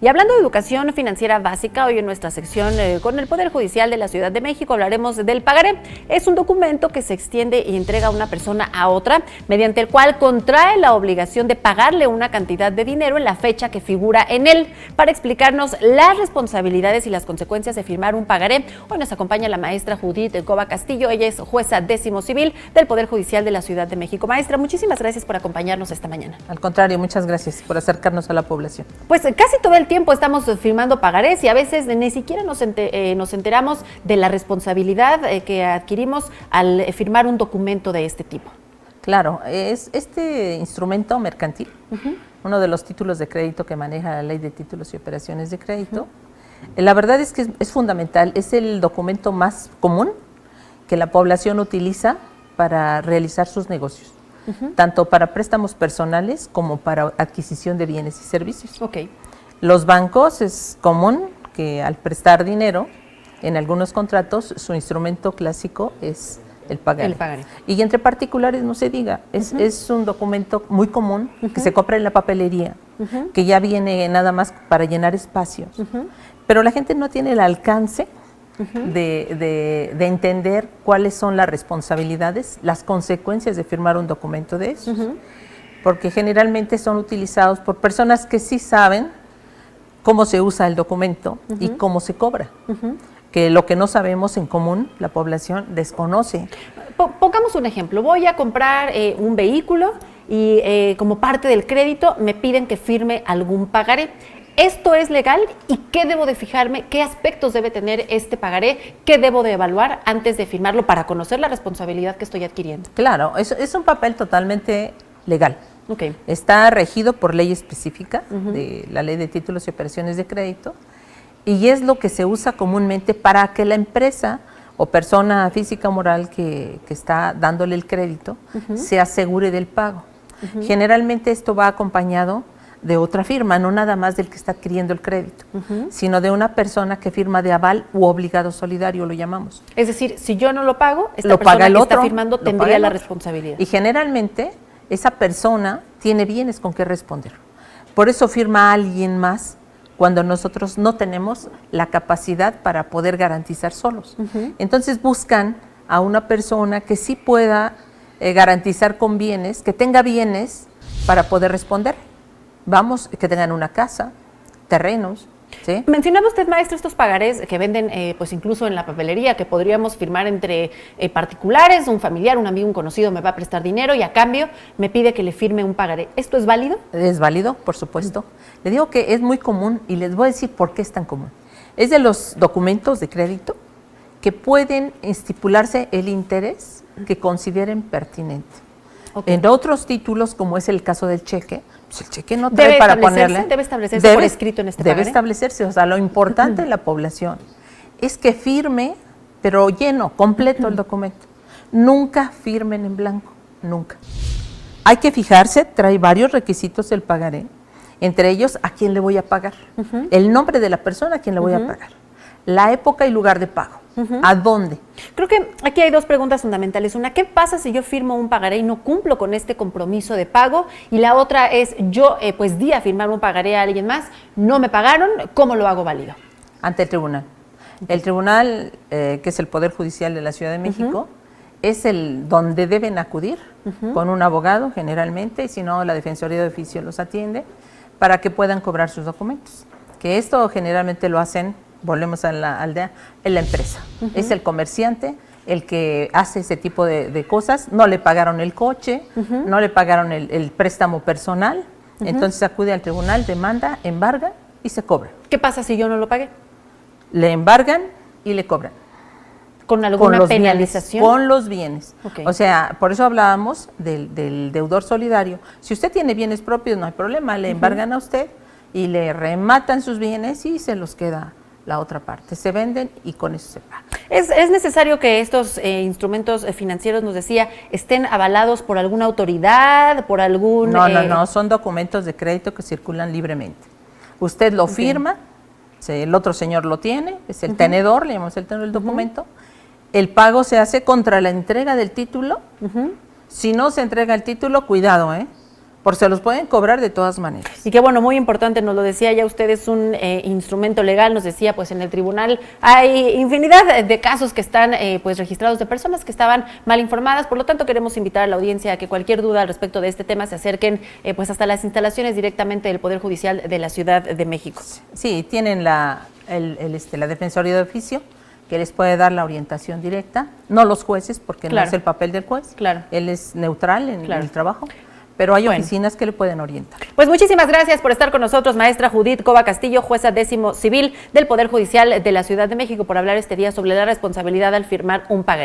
Y hablando de educación financiera básica, hoy en nuestra sección con el Poder Judicial de la Ciudad de México hablaremos del pagaré. Es un documento que se extiende y entrega a una persona a otra, mediante el cual contrae la obligación de pagarle una cantidad de dinero en la fecha que figura en él. Para explicarnos las responsabilidades y las consecuencias de firmar un pagaré, hoy nos acompaña la maestra Judith Cova Castillo. Ella es jueza 10º civil del Poder Judicial de la Ciudad de México. Maestra, muchísimas gracias por acompañarnos esta mañana. Al contrario, muchas gracias por acercarnos a la población. Pues casi todo el tiempo estamos firmando pagarés y a veces ni siquiera nos enteramos de la responsabilidad que adquirimos al firmar un documento de este tipo. Claro, es este instrumento mercantil, uno de los títulos de crédito que maneja la Ley de Títulos y Operaciones de Crédito. La verdad es que es fundamental, es el documento más común que la población utiliza para realizar sus negocios, tanto para préstamos personales como para adquisición de bienes y servicios. Los bancos es común que al prestar dinero, en algunos contratos, su instrumento clásico es el pagaré. Y entre particulares no se diga, es un documento muy común que se compra en la papelería, que ya viene nada más para llenar espacios, pero la gente no tiene el alcance de entender cuáles son las responsabilidades, las consecuencias de firmar un documento de esos, porque generalmente son utilizados por personas que sí saben cómo se usa el documento y cómo se cobra, que lo que no sabemos en común, la población desconoce. Pongamos un ejemplo, voy a comprar un vehículo y como parte del crédito me piden que firme algún pagaré. ¿Esto es legal? ¿Y qué debo de fijarme? ¿Qué aspectos debe tener este pagaré? ¿Qué debo de evaluar antes de firmarlo para conocer la responsabilidad que estoy adquiriendo? Claro, es un papel totalmente legal. Está regido por ley específica de la Ley de Títulos y Operaciones de Crédito y es lo que se usa comúnmente para que la empresa o persona física o moral que está dándole el crédito se asegure del pago. Generalmente esto va acompañado de otra firma, no nada más del que está adquiriendo el crédito, sino de una persona que firma de aval u obligado solidario, lo llamamos. Es decir, si yo no lo pago, esta persona que está firmando tendría la responsabilidad. Y generalmente esa persona tiene bienes con qué responder. Por eso firma a alguien más cuando nosotros no tenemos la capacidad para poder garantizar solos. Entonces buscan a una persona que sí pueda garantizar con bienes, que tenga bienes para poder responder. Vamos, que tengan una casa, terrenos. ¿Sí? Mencionaba usted, maestro, estos pagarés que venden pues incluso en la papelería, que podríamos firmar entre particulares, un familiar, un amigo, un conocido me va a prestar dinero y a cambio me pide que le firme un pagaré. ¿Esto es válido? Es válido, por supuesto. Le digo que es muy común y les voy a decir por qué es tan común. Es de los documentos de crédito que pueden estipularse el interés que consideren pertinente. En otros títulos, como es el caso del cheque, pues el cheque no trae para ponerle. Debe establecerse por escrito en este pagaré. Debe establecerse, o sea, lo importante de la población es que firme, pero lleno, completo el documento. Nunca firmen en blanco, nunca. Hay que fijarse, trae varios requisitos el pagaré, entre ellos a quién le voy a pagar, el nombre de la persona a quien le voy a pagar, la época y lugar de pago. ¿A dónde? Creo que aquí hay dos preguntas fundamentales. Una, ¿qué pasa si yo firmo un pagaré y no cumplo con este compromiso de pago? Y la otra es, yo pues di a firmar un pagaré a alguien más, no me pagaron, ¿cómo lo hago válido? Ante el tribunal. El tribunal, que es el Poder Judicial de la Ciudad de México, es el donde deben acudir con un abogado generalmente, y si no, la Defensoría de Oficio los atiende, para que puedan cobrar sus documentos. Que esto generalmente lo hacen, volvemos a la aldea, en la empresa. Es el comerciante el que hace ese tipo de cosas. No le pagaron el coche, no le pagaron el préstamo personal, entonces acude al tribunal, demanda, embarga y se cobra. ¿Qué pasa si yo no lo pagué? Le embargan y le cobran. ¿Con alguna penalización? Bienes, con los bienes. O sea, por eso hablábamos del deudor solidario. Si usted tiene bienes propios, no hay problema, le embargan a usted y le rematan sus bienes y se los queda la otra parte. Se venden y con eso se paga. ¿Es necesario que estos instrumentos financieros, nos decía, estén avalados por alguna autoridad, por algún...? No, son documentos de crédito que circulan libremente. Usted lo firma, el otro señor lo tiene, es el tenedor, le llamamos el tenedor del documento. El pago se hace contra la entrega del título. Si no se entrega el título, cuidado, porque se los pueden cobrar de todas maneras. Y que bueno, muy importante, nos lo decía ya usted, es un instrumento legal, nos decía, pues en el tribunal hay infinidad de casos que están pues registrados de personas que estaban mal informadas, por lo tanto queremos invitar a la audiencia a que cualquier duda al respecto de este tema se acerquen pues hasta las instalaciones directamente del Poder Judicial de la Ciudad de México. Sí, tienen la Defensoría de Oficio, que les puede dar la orientación directa, no los jueces, porque no es el papel del juez, él es neutral en el trabajo. Pero hay oficinas que le pueden orientar. Pues muchísimas gracias por estar con nosotros, maestra Judith Cova Castillo, jueza 10º civil del Poder Judicial de la Ciudad de México, por hablar este día sobre la responsabilidad al firmar un pagaré.